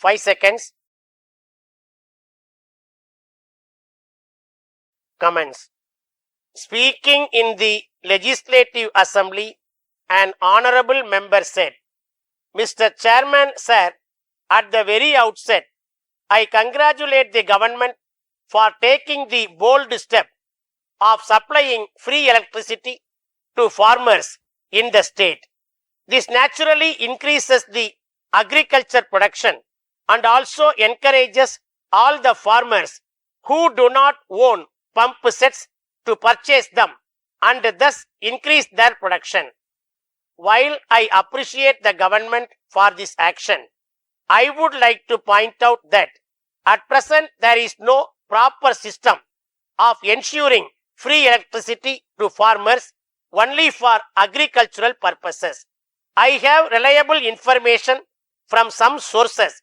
5 seconds. Comments. Speaking in the Legislative Assembly, an honorable member said, Mr. Chairman, sir, at the very outset, I congratulate the government for taking the bold step of supplying free electricity to farmers in the state. This naturally increases the agriculture production and also encourages all the farmers who do not own pump sets to purchase them and thus increase their production. While I appreciate the government for this action, I would like to point out that at present there is no proper system of ensuring free electricity to farmers only for agricultural purposes. I have reliable information from some sources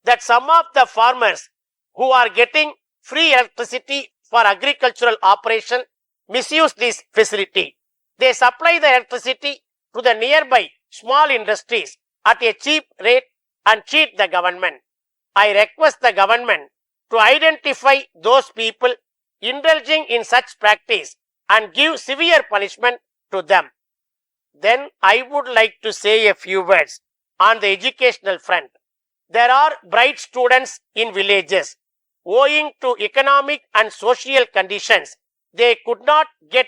that some of the farmers who are getting free electricity for agricultural operation misuse this facility. They supply the electricity to the nearby small industries at a cheap rate and cheat the government. I request the government to identify those people indulging in such practice and give severe punishment to them. Then I would like to say a few words on the educational front. There are bright students in villages. Owing to economic and social conditions, they could not get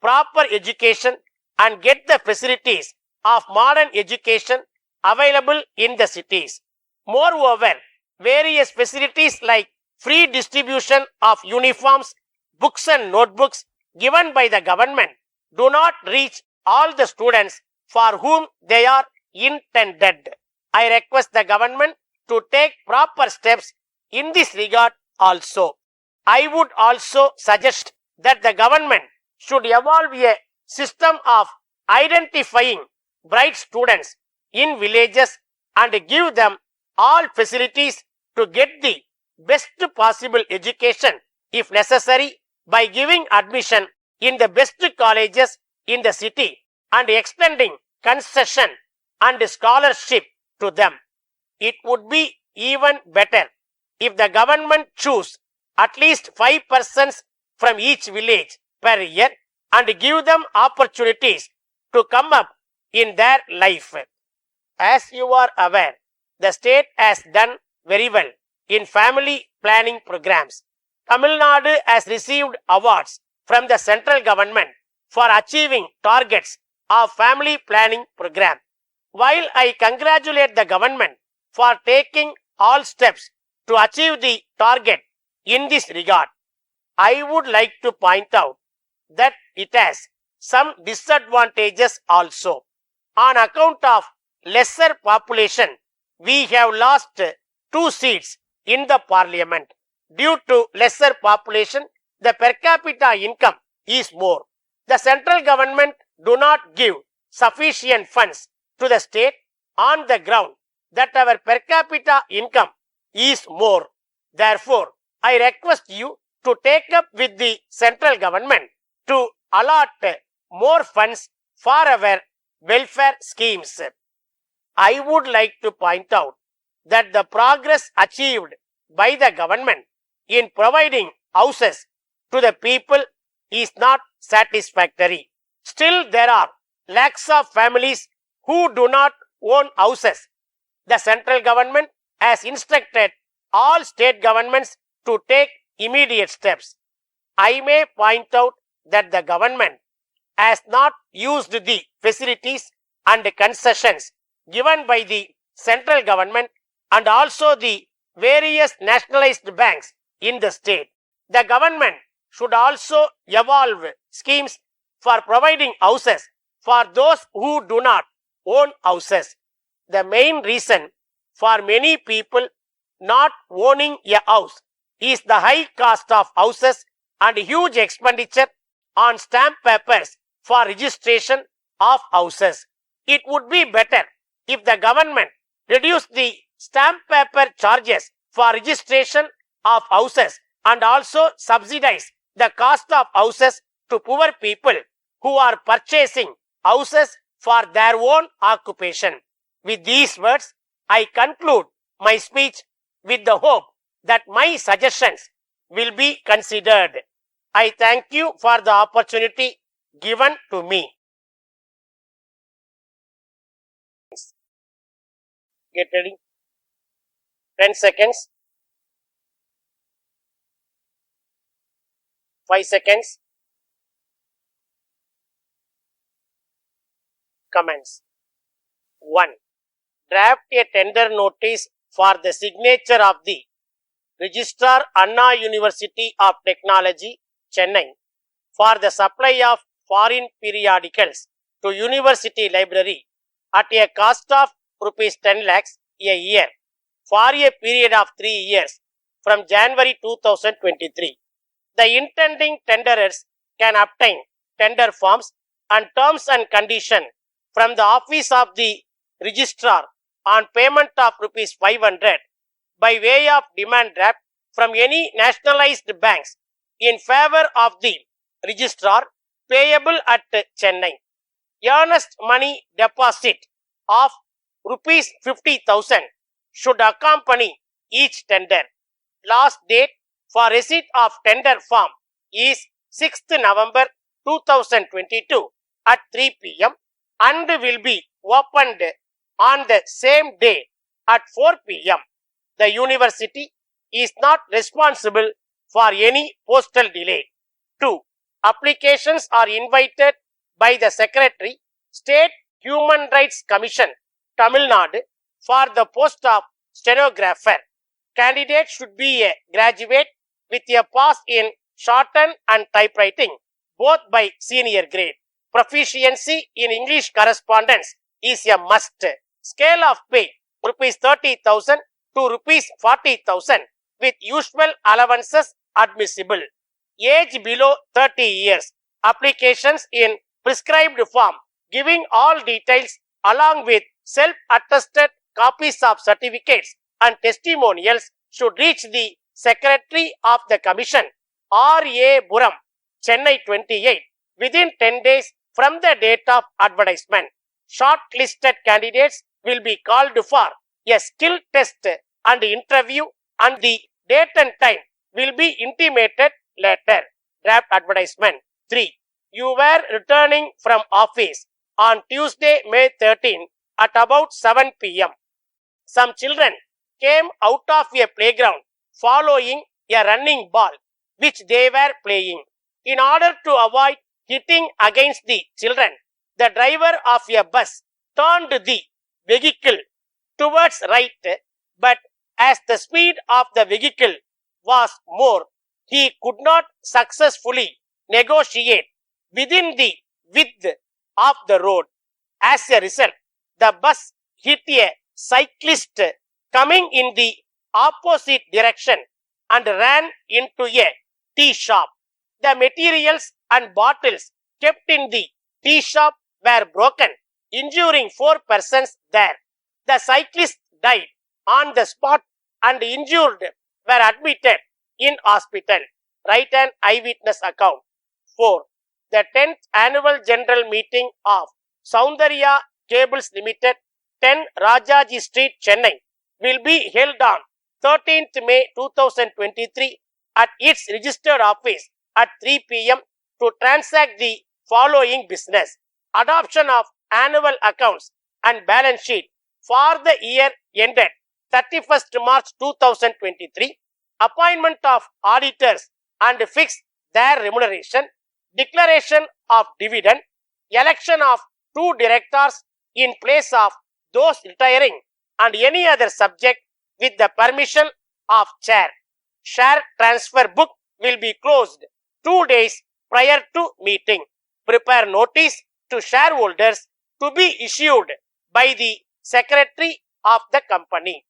proper education and get the facilities of modern education available in the cities. Moreover, various facilities like free distribution of uniforms, books and notebooks given by the government do not reach all the students for whom they are intended. I request the government to take proper steps in this regard also. I would also suggest that the government should evolve a system of identifying bright students in villages and give them all facilities to get the best possible education if necessary by giving admission in the best colleges in the city and extending concession and scholarship to them. It would be even better if the government choose at least 5% from each village per year and give them opportunities to come up in their life. As you are aware, the state has done very well in family planning programs. Tamil Nadu has received awards from the central government for achieving targets of family planning program. While I congratulate the government for taking all steps to achieve the target in this regard, I would like to point out that it has some disadvantages also. On account of lesser population, we have lost 2 seats in the parliament. Due to lesser population, the per capita income is more. The central government do not give sufficient funds to the state on the ground that our per capita income is more. Therefore, I request you to take up with the central government to allot more funds for our welfare schemes. I would like to point out that the progress achieved by the government in providing houses to the people is not satisfactory. Still, there are lakhs of families who do not own houses. The central government has instructed all state governments to take immediate steps. I may point out that the government has not used the facilities and concessions given by the central government and also the various nationalized banks in the state. The government should also evolve schemes for providing houses for those who do not own houses. The main reason for many people not owning a house is the high cost of houses and huge expenditure on stamp papers for registration of houses. It would be better if the government reduced the stamp paper charges for registration of houses and also subsidize the cost of houses to poor people who are purchasing houses for their own occupation. With these words, I conclude my speech with the hope that my suggestions will be considered. I thank you for the opportunity given to me. Get ready. 10 seconds. 5 seconds. Comments. 1. Draft a tender notice for the signature of the Registrar Anna University of Technology, Chennai, for the supply of foreign periodicals to University Library at a cost of rupees 10 lakhs a year for a period of 3 years from January 2023. The intending tenderers can obtain tender forms and terms and conditions from the office of the registrar on payment of rupees 500 by way of demand draft from any nationalized banks in favor of the registrar payable at Chennai. Earnest money deposit of rupees 50,000 should accompany each tender. Last date for receipt of tender form is 6th November 2022 at 3 p.m. and will be opened on the same day at 4 p.m. The university is not responsible for any postal delay. 2. Applications are invited by the Secretary, State Human Rights Commission, Tamil Nadu, for the post of stenographer. Candidate should be a graduate with a pass in shorthand and typewriting, both by senior grade. Proficiency in English correspondence is a must. Scale of pay rupees 30,000 to rupees 40,000 with usual allowances admissible. Age below 30 years. Applications in prescribed form giving all details along with self-attested copies of certificates and testimonials should reach the Secretary of the Commission, R.A. Buram, Chennai 28, within 10 days from the date of advertisement. Shortlisted candidates will be called for a skill test and interview, and the date and time will be intimated later. Draft advertisement. 3. You were returning from office on Tuesday, May 13 at about 7 p.m. Some children came out of a playground following a running ball which they were playing. In order to avoid hitting against the children, the driver of a bus turned the vehicle towards right, but as the speed of the vehicle was more, he could not successfully negotiate within the width of the road. As a result, the bus hit a cyclist coming in the opposite direction and ran into a tea shop. The materials and bottles kept in the tea shop were broken, injuring 4 persons there. The cyclist died on the spot and injured were admitted in hospital. Write an eyewitness account. 4. The 10th Annual General Meeting of Soundarya Cables Limited, 10 Rajaji Street, Chennai, will be held on 13th May 2023 at its registered office at 3 p.m. to transact the following business: adoption of annual accounts and balance sheet for the year ended 31st March 2023, appointment of auditors and fix their remuneration, declaration of dividend, election of 2 directors in place of those retiring, and any other subject with the permission of chair. Share transfer book will be closed 2 days prior to meeting. Prepare notice to shareholders to be issued by the Secretary of the company.